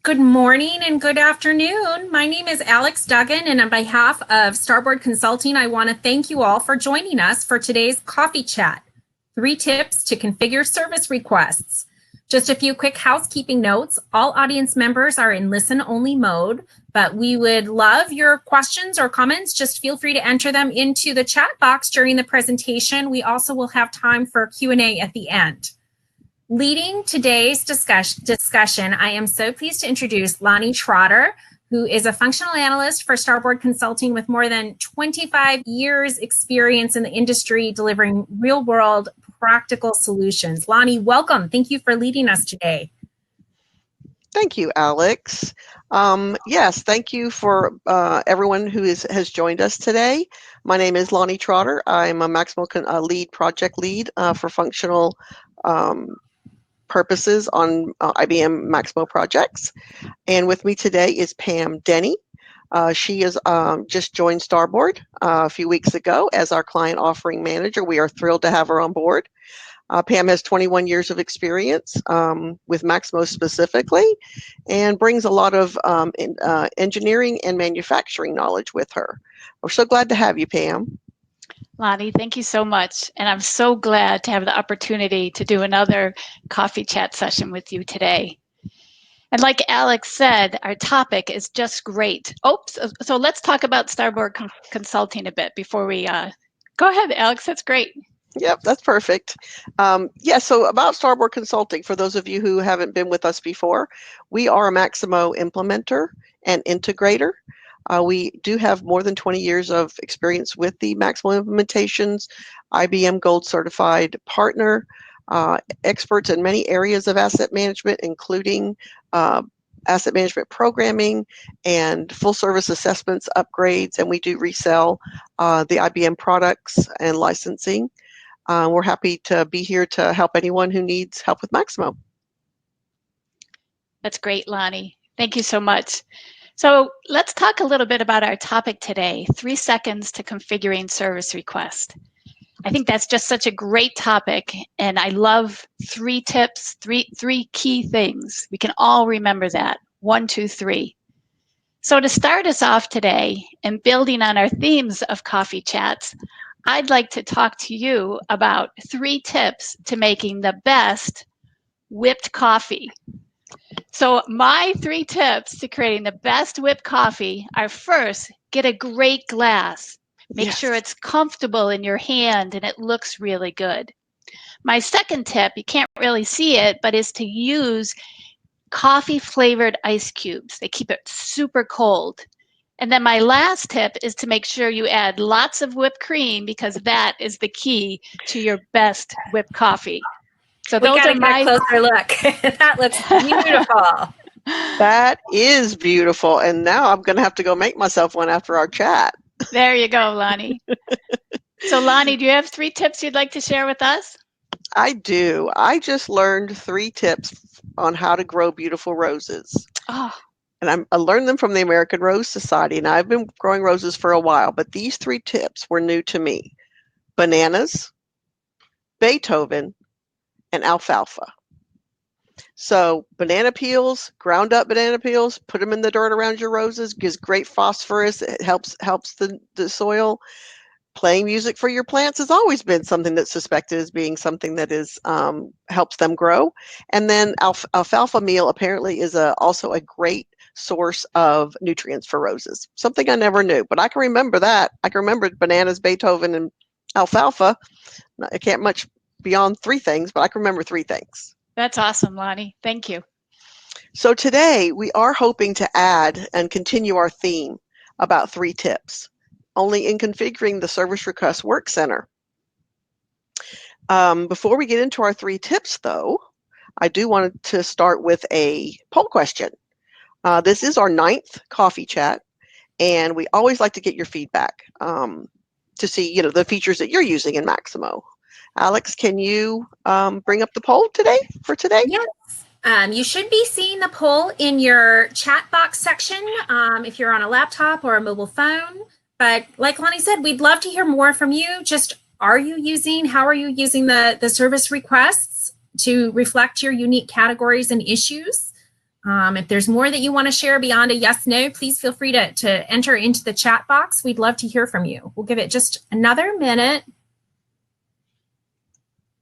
Good morning and good afternoon. My name is Alex Duggan, and on behalf of Starboard Consulting, I want to thank you all for joining us for today's coffee chat. 3 tips to configure service requests. Just a few quick housekeeping notes. All audience members are in listen-only mode, but we would love your questions or comments. Just feel free to enter them into the chat box during the presentation. We also will have time for Q&A at the end. Leading today's discussion, I am so pleased to introduce Lani Trotter, who is a functional analyst for Starboard Consulting with more than 25 years experience in the industry delivering real-world practical solutions. Lani, welcome. Thank you for leading us today. Thank you, Alex. Yes, thank you for everyone who has joined us today. My name is Lani Trotter. I'm a Maximo project lead for functional purposes on IBM Maximo projects. And with me today is Pam Denny. She has just joined Starboard a few weeks ago as our client offering manager. We are thrilled to have her on board. Pam has 21 years of experience with Maximo specifically and brings a lot of engineering and manufacturing knowledge with her. We're so glad to have you, Pam. Lani, thank you so much. And I'm so glad to have the opportunity to do another coffee chat session with you today. And like Alex said, our topic is just great. So let's talk about Starboard Consulting a bit before we go ahead, Alex. That's great. Yep, that's perfect. So about Starboard Consulting, for those of you who haven't been with us before, we are a Maximo implementer and integrator. We do have more than 20 years of experience with the Maximo implementations, IBM Gold Certified Partner, experts in many areas of asset management, including asset management programming and full service assessments, upgrades, and we do resell the IBM products and licensing. We're happy to be here to help anyone who needs help with Maximo. That's great, Lani. Thank you so much. So let's talk a little bit about our topic today, 3 seconds to configuring service request. I think that's just such a great topic, and I love 3 tips, three key things. We can all remember that, 1, 2, 3. So to start us off today, and building on our themes of coffee chats, I'd like to talk to you about 3 tips to making the best whipped coffee. So my 3 tips to creating the best whipped coffee are: first, get a great glass. Make sure it's comfortable in your hand and it looks really good. My second tip, you can't really see it, but is to use coffee flavored ice cubes. They keep it super cold. And then my last tip is to make sure you add lots of whipped cream, because that is the key to your best whipped coffee. So we gotta get a closer look. That looks beautiful. That is beautiful. And now I'm going to have to go make myself one after our chat. There you go, Lani. So Lani, do you have 3 tips you'd like to share with us? I do. I just learned 3 tips on how to grow beautiful roses. Oh. And I learned them from the American Rose Society, and I've been growing roses for a while, but these 3 tips were new to me: bananas, Beethoven, and alfalfa. So banana peels, ground up banana peels, put them in the dirt around your roses, gives great phosphorus. It helps the soil. Playing music for your plants has always been something that's suspected as being something that is helps them grow. And then alfalfa meal apparently is also a great source of nutrients for roses. Something I never knew, but I can remember that. I can remember bananas, Beethoven, and alfalfa. I can't much beyond 3 things, but I can remember 3 things. That's awesome, Lani. Thank you. So today we are hoping to add and continue our theme about 3 tips, only in configuring the Service Request Work Center. Before we get into our 3 tips, though, I do want to start with a poll question. This is our 9th coffee chat, and we always like to get your feedback to see, the features that you're using in Maximo. Alex, can you bring up the poll for today? Yes. You should be seeing the poll in your chat box section if you're on a laptop or a mobile phone. But like Lani said, we'd love to hear more from you. Just how are you using the service requests to reflect your unique categories and issues? If there's more that you want to share beyond a yes, no, please feel free to enter into the chat box. We'd love to hear from you. We'll give it just another minute.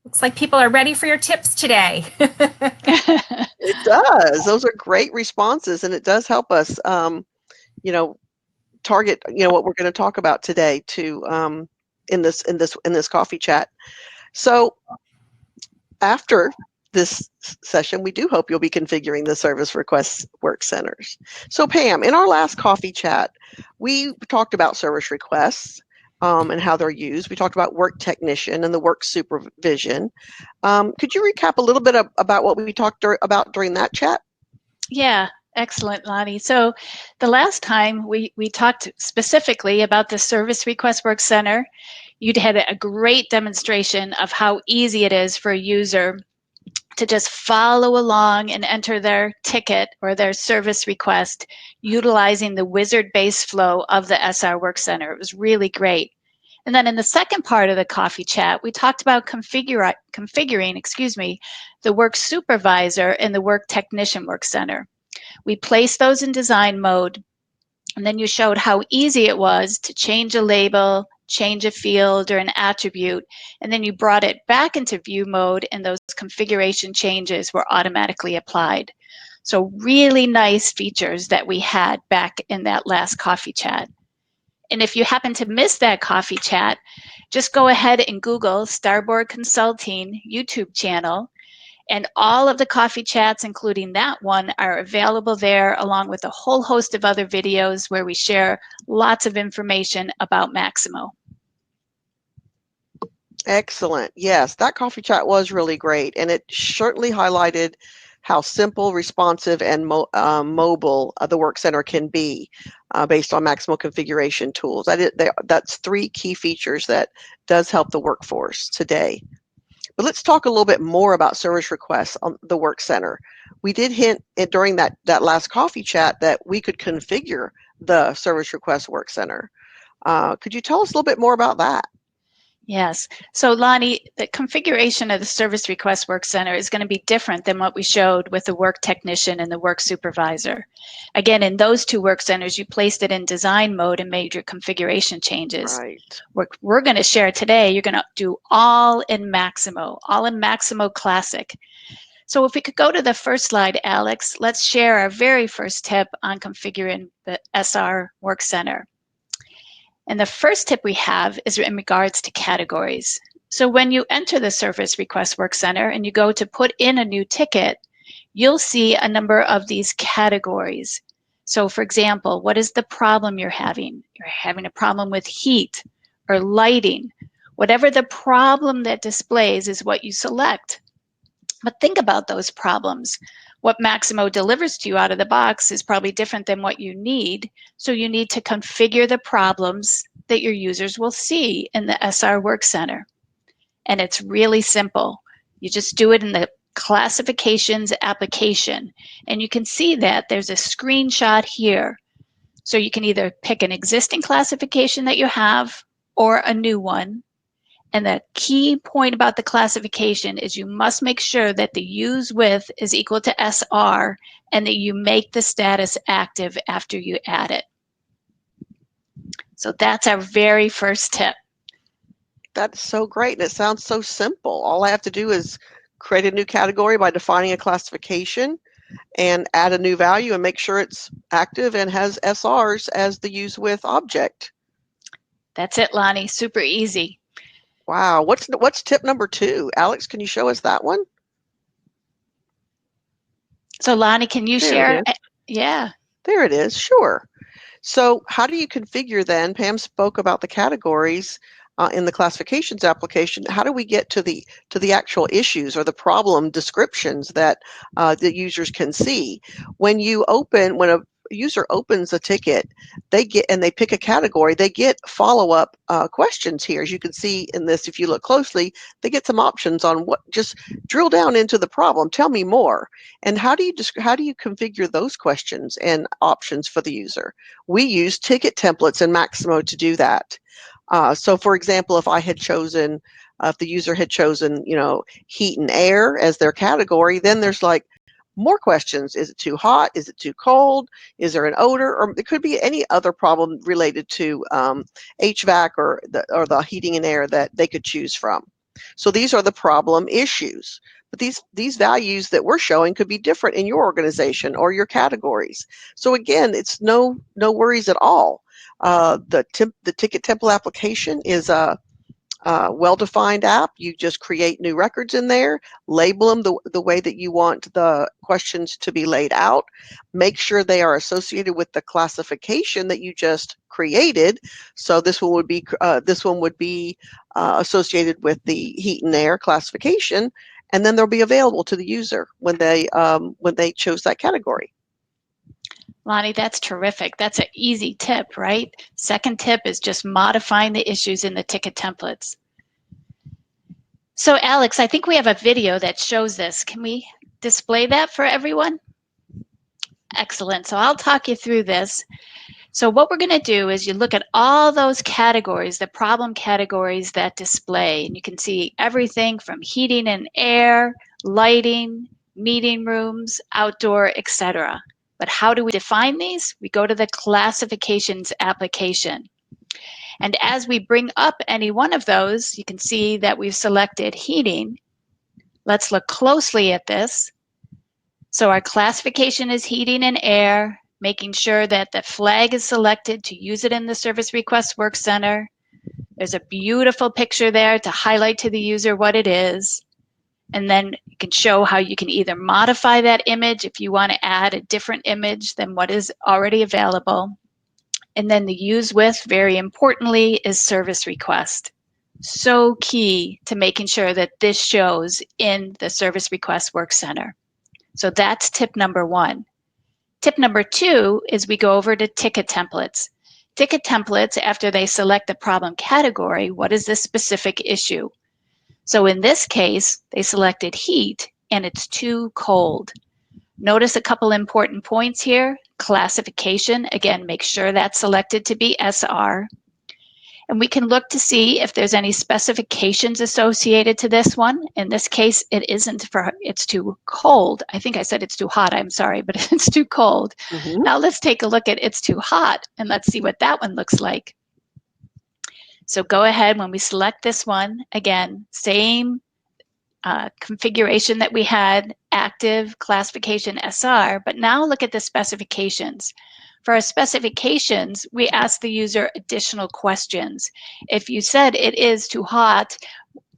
Looks like people are ready for your tips today. It does. Those are great responses, and it does help us, target, what we're going to talk about today to in this coffee chat. So after this session, we do hope you'll be configuring the service request work centers. So Pam, in our last coffee chat, we talked about service requests and how they're used. We talked about work technician and the work supervision. Could you recap a little bit about what we talked about during that chat? Yeah, excellent, Lani. So the last time we talked specifically about the Service Request Work Center. You'd had a great demonstration of how easy it is for a user to just follow along and enter their ticket or their service request utilizing the wizard-based flow of the SR Work Center. It was really great. And then in the second part of the coffee chat, we talked about configuring, the work supervisor and the work technician work center. We placed those in design mode, and then you showed how easy it was to change a label, change a field or an attribute, and then you brought it back into view mode and those configuration changes were automatically applied. So really nice features that we had back in that last coffee chat. And if you happen to miss that coffee chat, just go ahead and Google Starboard Consulting YouTube channel, and all of the coffee chats, including that one, are available there, along with a whole host of other videos where we share lots of information about Maximo. Excellent. Yes, that coffee chat was really great, and it certainly highlighted how simple, responsive, and mobile the Work Center can be based on Maximo configuration tools. That's three key features that does help the workforce today. But let's talk a little bit more about service requests on the Work Center. We did hint during that last coffee chat that we could configure the service request Work Center. Could you tell us a little bit more about that? Yes. So Lani, the configuration of the Service Request Work Center is going to be different than what we showed with the work technician and the work supervisor. Again, in those two work centers, you placed it in design mode and made your configuration changes. Right. What we're going to share today, you're going to do all in Maximo Classic. So if we could go to the first slide, Alex, let's share our very first tip on configuring the SR Work Center. And the first tip we have is in regards to categories. So when you enter the Service Request Work Center and you go to put in a new ticket, you'll see a number of these categories. So for example, what is the problem you're having? You're having a problem with heat or lighting. Whatever the problem that displays is what you select. But think about those problems. What Maximo delivers to you out of the box is probably different than what you need. So you need to configure the problems that your users will see in the SR Work Center. And it's really simple. You just do it in the classifications application. And you can see that there's a screenshot here. So you can either pick an existing classification that you have or a new one. And the key point about the classification is you must make sure that the use with is equal to SR and that you make the status active after you add it. So that's our very first tip. That's so great, and it sounds so simple. All I have to do is create a new category by defining a classification and add a new value and make sure it's active and has SRs as the use with object. That's it, Lani. Super easy. Wow. What's tip number 2? Alex, can you show us that one? So Lani, can you share? Yeah. There it is. Sure. So how do you configure then? Pam spoke about the categories in the classifications application. How do we get to the actual issues or the problem descriptions that the users can see? When a user opens a ticket, they pick a category, they get follow-up questions here. As you can see in this, if you look closely, they get some options on just drill down into the problem. Tell me more. And how do you configure those questions and options for the user? We use ticket templates in Maximo to do that. So for example, if the user had chosen, heat and air as their category, then there's like more questions. Is it too hot? Is it too cold? Is there an odor? Or it could be any other problem related to HVAC or the heating and air that they could choose from. So these are the problem issues. But these values that we're showing could be different in your organization or your categories. So again, it's no worries at all. The ticket template application is a well-defined app. You just create new records in there, label them the way that you want the questions to be laid out. Make sure they are associated with the classification that you just created. So this one would be associated with the heat and air classification, and then they'll be available to the user when they chose that category. Lani, that's terrific. That's an easy tip, right? Second tip is just modifying the issues in the ticket templates. So Alex, I think we have a video that shows this. Can we display that for everyone? Excellent. So I'll talk you through this. So what we're going to do is you look at all those categories, the problem categories that display, and you can see everything from heating and air, lighting, meeting rooms, outdoor, etc. But how do we define these? We go to the classifications application. And as we bring up any one of those, you can see that we've selected heating. Let's look closely at this. So our classification is heating and air, making sure that the flag is selected to use it in the Service Request Work Center. There's a beautiful picture there to highlight to the user what it is. And then you can show how you can either modify that image if you want to add a different image than what is already available. And then the use with, very importantly, is service request. So key to making sure that this shows in the Service Request Work Center. So that's tip number one. Tip number two is we go over to ticket templates. Ticket templates, after they select the problem category, what is the specific issue? So in this case, they selected heat and it's too cold. Notice a couple important points here. Classification, again, make sure that's selected to be SR. And we can look to see if there's any specifications associated to this one. In this case, it isn't it's too cold. I think I said it's too hot, I'm sorry, but it's too cold. Mm-hmm. Now let's take a look at it's too hot and let's see what that one looks like. So go ahead when we select this one, again, same configuration that we had, active classification SR, but now look at the specifications. For our specifications, we ask the user additional questions. If you said it is too hot,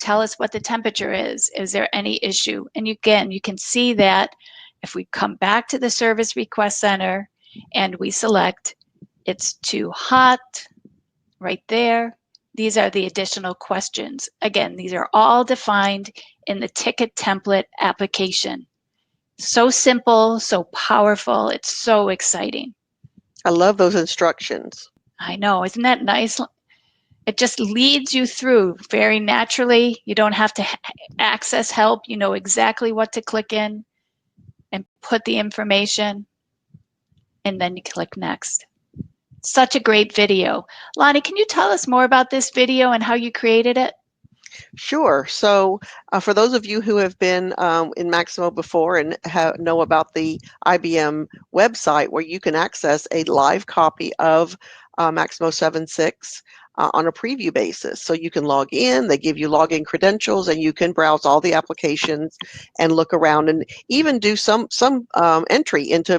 tell us what the temperature is. Is there any issue? And again, you can see that if we come back to the Service Request Center and we select it's too hot, right there, these are the additional questions. Again, these are all defined in the ticket template application. So simple, so powerful, it's so exciting. I love those instructions. I know, isn't that nice? It just leads you through very naturally. You don't have to access help. You know exactly what to click in and put the information, and then you click next. Such a great video. Lani, can you tell us more about this video and how you created it? Sure. So for those of you who have been in Maximo before and know about the IBM website where you can access a live copy of Maximo 7.6 on a preview basis. So you can log in, they give you login credentials, and you can browse all the applications and look around and even do some entry into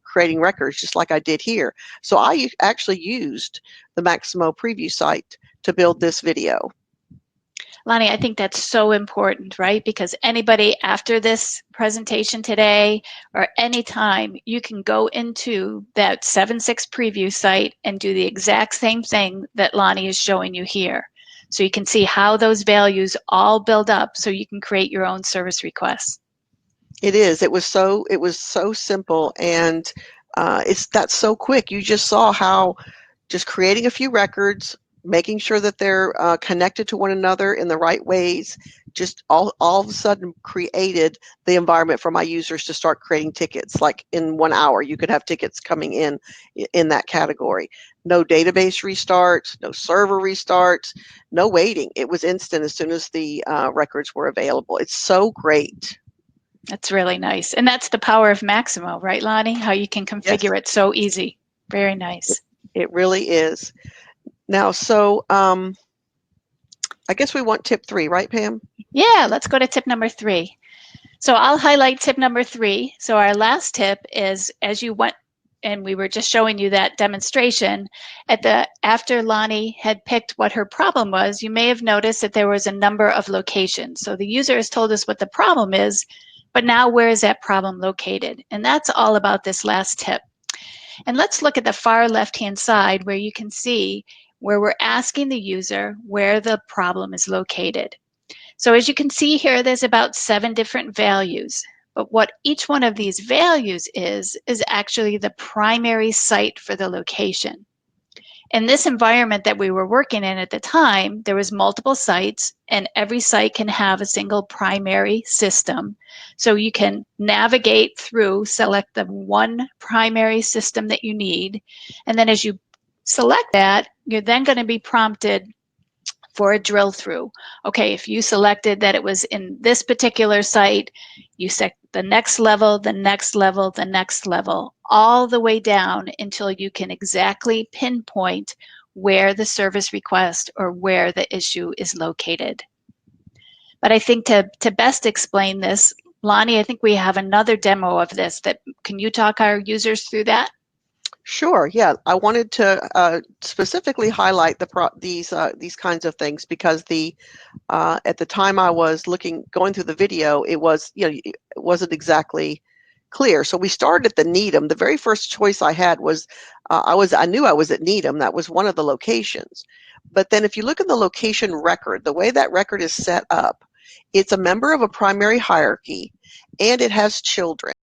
creating records, just like I did here. So I actually used the Maximo preview site to build this video. Lani, I think that's so important, right? Because anybody after this presentation today or anytime, you can go into that 7.6 preview site and do the exact same thing that Lani is showing you here. So you can see how those values all build up so you can create your own service requests. It is. It was so simple, and that's so quick. You just saw how just creating a few records, making sure that they're connected to one another in the right ways, just all of a sudden created the environment for my users to start creating tickets. Like in 1 hour, you could have tickets coming in that category. No database restarts, no server restarts, no waiting. It was instant as soon as the records were available. It's so great. That's really nice. And that's the power of Maximo, right, Lani? How you can configure it so easy. Very nice. It really is. Now, so I guess we want tip 3, right, Pam? Yeah, let's go to tip number 3. So I'll highlight tip number 3. So our last tip is, as you went, and we were just showing you that demonstration, after Lani had picked what her problem was, you may have noticed that there was a number of locations. So the user has told us what the problem is, but now where is that problem located? And that's all about this last tip. And let's look at the far left-hand side where you can see where we're asking the user where the problem is located. So as you can see here, there's about 7 different values. But what each one of these values is actually the primary site for the location. In this environment that we were working in at the time, there was multiple sites, and every site can have a single primary system. So you can navigate through, select the one primary system that you need, and then as you select that, you're then going to be prompted for a drill through. Okay, if you selected that it was in this particular site, you set the next level, the next level, the next level, all the way down until you can exactly pinpoint where the service request or where the issue is located. But I think to best explain this, Lani, I think we have another demo of this. Can you talk our users through that? Sure. Yeah, I wanted to specifically highlight these kinds of things because at the time I was going through the video, it wasn't exactly clear. So we started at the Needham. The very first choice I had was I knew I was at Needham. That was one of the locations. But then if you look at the location record, the way that record is set up, it's a member of a primary hierarchy, and it has children.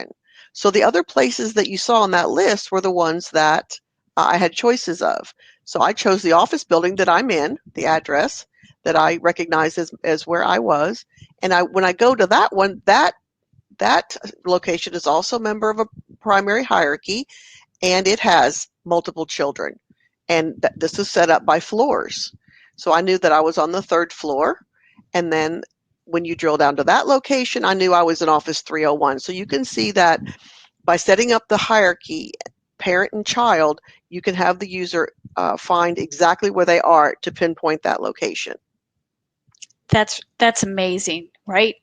So the other places that you saw on that list were the ones that I had choices of. So I chose the office building that I'm in, the address that I recognized as where I was. And when I go to that one, that location is also a member of a primary hierarchy, and it has multiple children. And this is set up by floors. So I knew that I was on the 3rd floor. And then when you drill down to that location, I knew I was in office 301. So you can see that by setting up the hierarchy, parent and child, you can have the user find exactly where they are to pinpoint that location. That's amazing, right?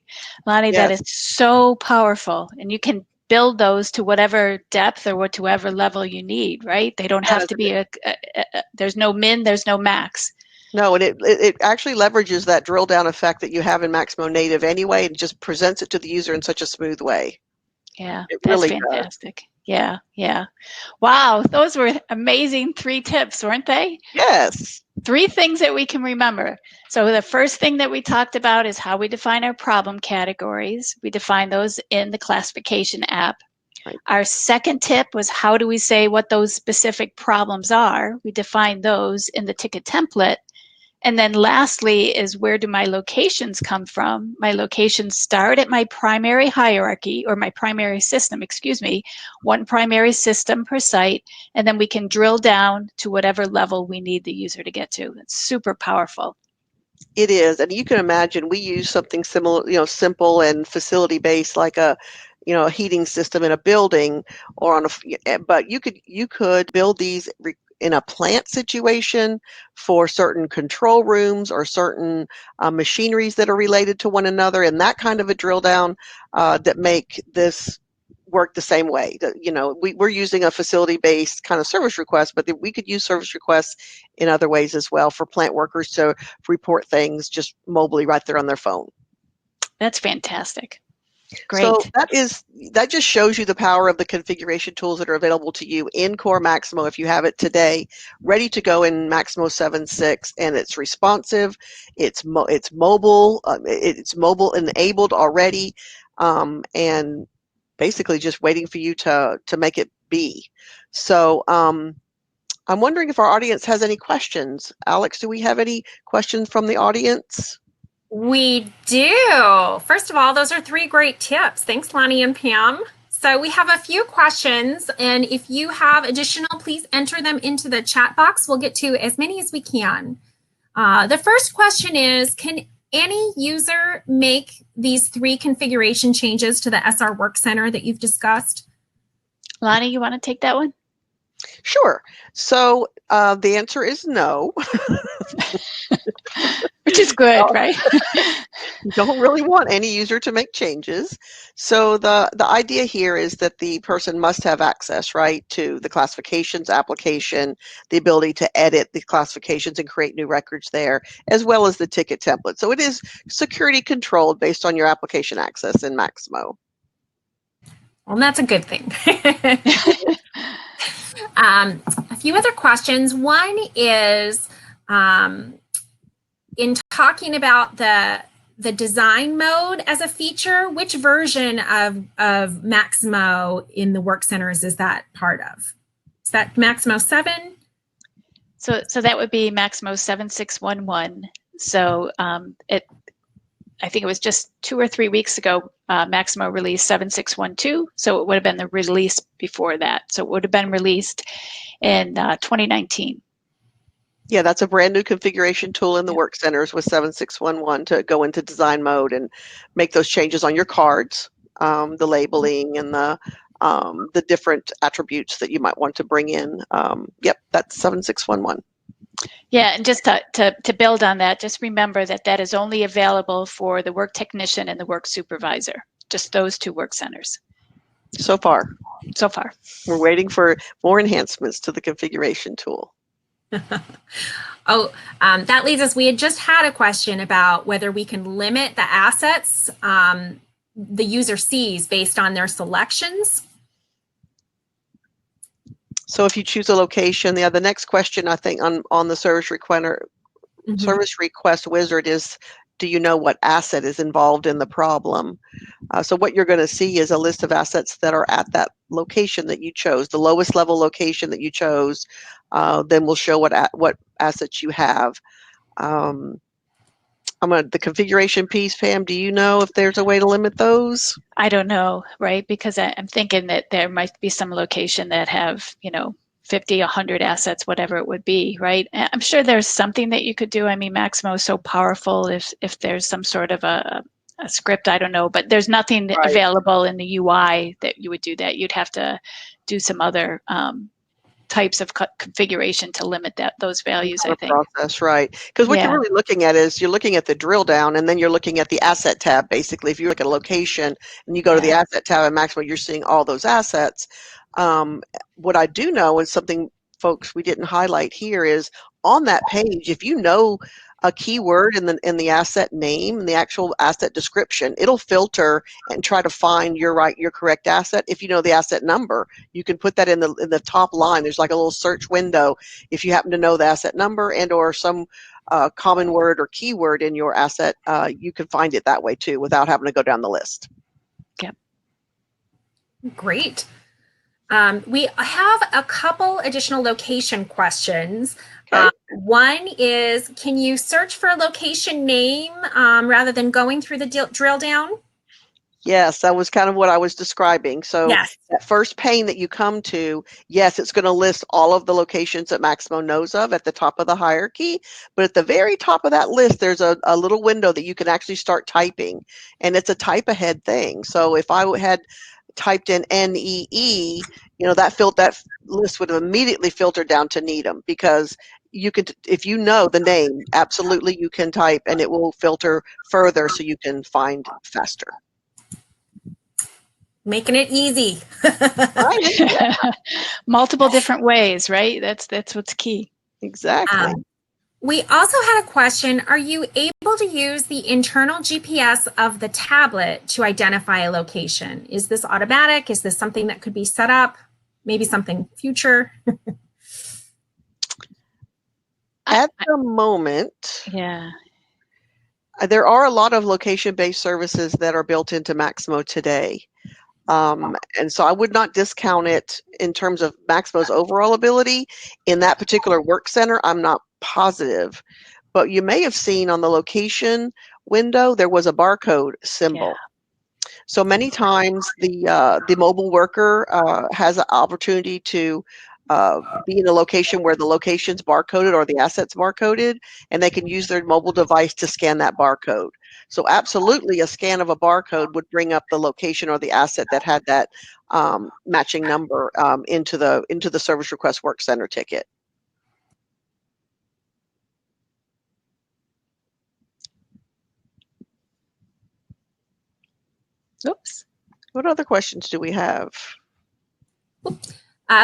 Lani, Yes. that is so powerful. And you can build those to whatever depth or whatever level you need, right? They don't have to be there's no min, there's no max. No, and it actually leverages that drill down effect that you have in Maximo Native anyway, and just presents it to the user in such a smooth way. Yeah, it that's really fantastic. Does. Yeah, yeah. Wow, those were amazing 3 tips, weren't they? Yes. 3 things that we can remember. So the first thing that we talked about is how we define our problem categories. We define those in the classification app. Right. Our second tip was how do we say what those specific problems are? We define those in the ticket template. And then lastly is where do my locations come from? My locations start at my primary hierarchy or my primary system, one primary system per site, and then we can drill down to whatever level we need the user to get to. It's super powerful. It is, and you can imagine we use something similar, simple and facility-based, like a heating system in a building or but you could build these in a plant situation for certain control rooms or certain machineries that are related to one another, and that kind of a drill down that make this work the same way. We're using a facility-based kind of service request, but we could use service requests in other ways as well for plant workers to report things just mobily right there on their phone. That's fantastic. Great. So that just shows you the power of the configuration tools that are available to you in Core Maximo if you have it today, ready to go in Maximo 7.6, and it's responsive, it's mobile, it's mobile enabled already, and basically just waiting for you to make it be. So I'm wondering if our audience has any questions. Alex, do we have any questions from the audience? We do. First of all, those are 3 great tips. Thanks, Lani and Pam. So we have a few questions, and if you have additional, please enter them into the chat box. We'll get to as many as we can. The first question is, can any user make these 3 configuration changes to the SR Work Center that you've discussed? Lani, you want to take that one? Sure. So the answer is no. Which is good, right? You don't really want any user to make changes. So the idea here is that the person must have access, right, to the classifications application, the ability to edit the classifications and create new records there, as well as the ticket template. So it is security controlled based on your application access in Maximo. Well, that's a good thing. A few other questions. One is, in talking about the design mode as a feature, which version of Maximo in the Work Centers is that part of? Is that Maximo 7? So that would be Maximo 7611. So I think it was just 2 or 3 weeks ago, Maximo released 7612. So it would have been the release before that. So it would have been released in 2019. Yeah, that's a brand new configuration tool in the Work Centers with 7611 to go into design mode and make those changes on your cards, the labeling and the different attributes that you might want to bring in. Yep, that's 7611. Yeah, and just to build on that, just remember that that is only available for the work technician and the work supervisor, just those 2 work centers. So far. So far. We're waiting for more enhancements to the configuration tool. That leads us, we had just had a question about whether we can limit the assets the user sees based on their selections. So if you choose a location, the next question I think on the service request wizard is, do you know what asset is involved in the problem? So what you're going to see is a list of assets that are at that location that you chose, the lowest level location that you chose. Then we'll show what assets you have. The configuration piece, Pam, do you know if there's a way to limit those? I don't know, right? Because I'm thinking that there might be some location that have, 50, 100 assets, whatever it would be, right? And I'm sure there's something that you could do. I mean, Maximo is so powerful. If there's some sort of a script, I don't know, but there's nothing available in the UI that you would do that. You'd have to do some other types of configuration to limit those values, I think. Process, right. Because what you're really looking at is you're looking at the drill down, and then you're looking at the asset tab. Basically, if you look at a location and you go to the asset tab in Maximo, you're seeing all those assets. What I do know is something, folks, we didn't highlight here is on that page, if you know a keyword in the asset name and the actual asset description, it'll filter and try to find your correct asset. If you know the asset number, you can put that in the top line. There's like a little search window. If you happen to know the asset number and or some common word or keyword in your asset, you can find it that way too without having to go down the list. Yep. Great. We have a couple additional location questions. Okay. One is, can you search for a location name rather than going through the drill down? Yes, that was kind of what I was describing. So yes. That first pane that you come to, yes, it's going to list all of the locations that Maximo knows of at the top of the hierarchy. But at the very top of that list, there's a little window that you can actually start typing. And it's a type ahead thing. So if I had typed in NEE, that list would have immediately filtered down to Needham, because you could, if you know the name, absolutely you can type and it will filter further so you can find faster. Making it easy. Right. Multiple different ways, right? That's what's key. Exactly. We also had a question. Are you able to use the internal GPS of the tablet to identify a location? Is this automatic? Is this something that could be set up? Maybe something future? At the moment, yeah, there are a lot of location-based services that are built into Maximo today. And so I would not discount it in terms of Maximo's overall ability. In that particular work center, I'm not positive. But you may have seen on the location window, there was a barcode symbol. Yeah. So many times the mobile worker has an opportunity to be in a location where the location's barcoded or the asset's barcoded, and they can use their mobile device to scan that barcode. So absolutely, a scan of a barcode would bring up the location or the asset that had that matching number into the Service Request Work Center ticket. Oops. What other questions do we have?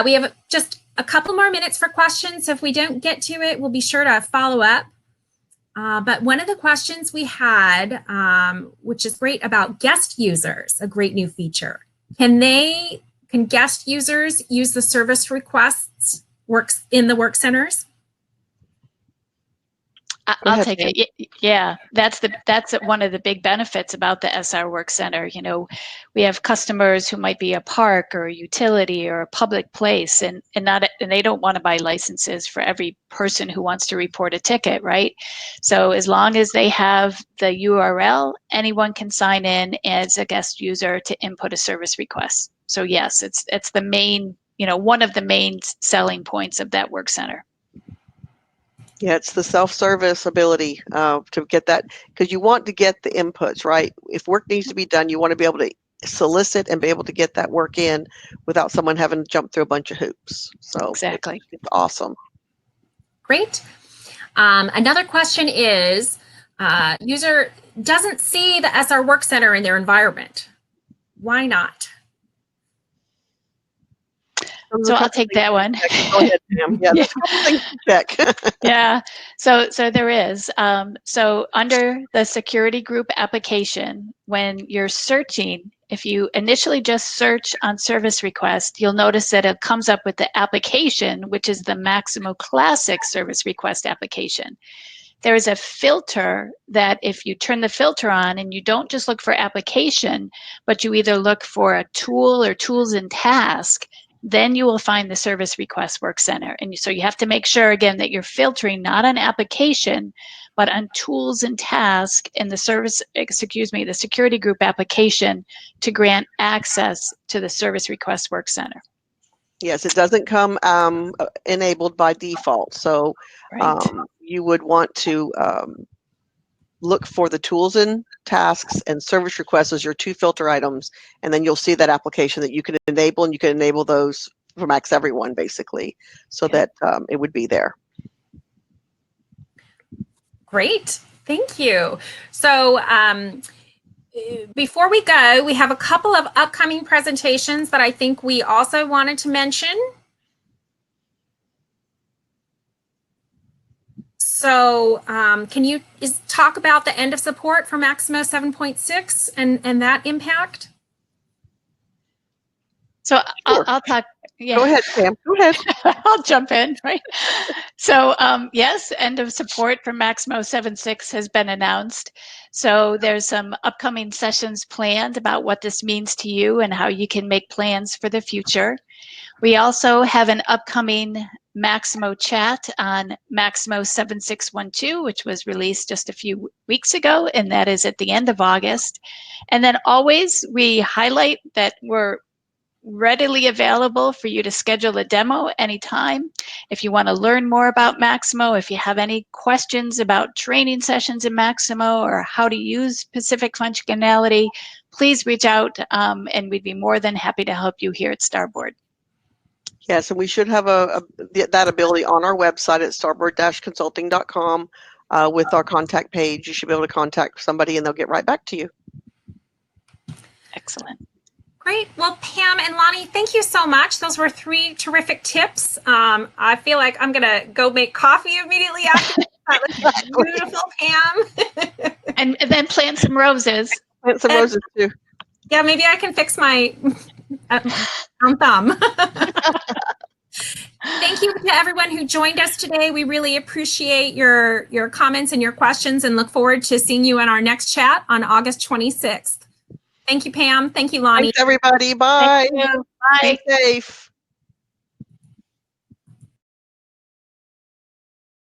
We have just a couple more minutes for questions. So if we don't get to it, we'll be sure to follow up. But one of the questions we had, which is great, about guest users, a great new feature. Can guest users use the service requests in the work centers? I'll take it. Yeah, that's one of the big benefits about the SR Work Center. You know, we have customers who might be a park or a utility or a public place, and they don't want to buy licenses for every person who wants to report a ticket, right? So as long as they have the URL, anyone can sign in as a guest user to input a service request. So yes, it's the main, one of the main selling points of that work center. Yeah, it's the self-service ability to get that, because you want to get the inputs, right? If work needs to be done, you want to be able to solicit and be able to get that work in without someone having to jump through a bunch of hoops. So exactly, it's awesome. Great. Another question is, user doesn't see the SR Work Center in their environment. Why not? So I'll take that one. Go ahead, Pam. Yeah, there's a couple things to check. Yeah, so there is. So under the security group application, when you're searching, if you initially just search on service request, you'll notice that it comes up with the application, which is the Maximo Classic service request application. There is a filter that if you turn the filter on and you don't just look for application, but you either look for a tool or tools and task, then you will find the Service Request Work Center. And so you have to make sure, again, that you're filtering not on application, but on tools and task in the the security group application to grant access to the Service Request Work Center. Yes, it doesn't come enabled by default. So Right. You would want to look for the tools and tasks and service requests as your two filter items, and then you'll see that application that you can enable, and you can enable those for Max Everyone, basically, so that it would be there. Great, thank you. So before we go, we have a couple of upcoming presentations that I think we also wanted to mention. So can you talk about the end of support for Maximo 7.6 and that impact? So Sure. I'll talk. Yeah. Go ahead, Pam. Go ahead. I'll jump in, right? So yes, end of support for Maximo 7.6 has been announced. So there's some upcoming sessions planned about what this means to you and how you can make plans for the future. We also have an upcoming Maximo chat on Maximo 7612, which was released just a few weeks ago, and that is at the end of August. And then always we highlight that we're readily available for you to schedule a demo anytime. If you want to learn more about Maximo, if you have any questions about training sessions in Maximo or how to use specific functionality, please reach out and we'd be more than happy to help you here at Starboard. Yes, and we should have that ability on our website at starboard-consulting.com with our contact page. You should be able to contact somebody and they'll get right back to you. Excellent. Great. Well, Pam and Lani, thank you so much. Those were 3 terrific tips. I feel like I'm going to go make coffee immediately after. That was beautiful, Pam. and then plant some roses. Plant some roses too. Yeah, maybe I can fix my thumb. Thank you to everyone who joined us today. We really appreciate your comments and your questions and look forward to seeing you in our next chat on August 26th. Thank you, Pam. Thank you, Lani. Thanks, everybody. Bye. Thank you. Bye. Be safe.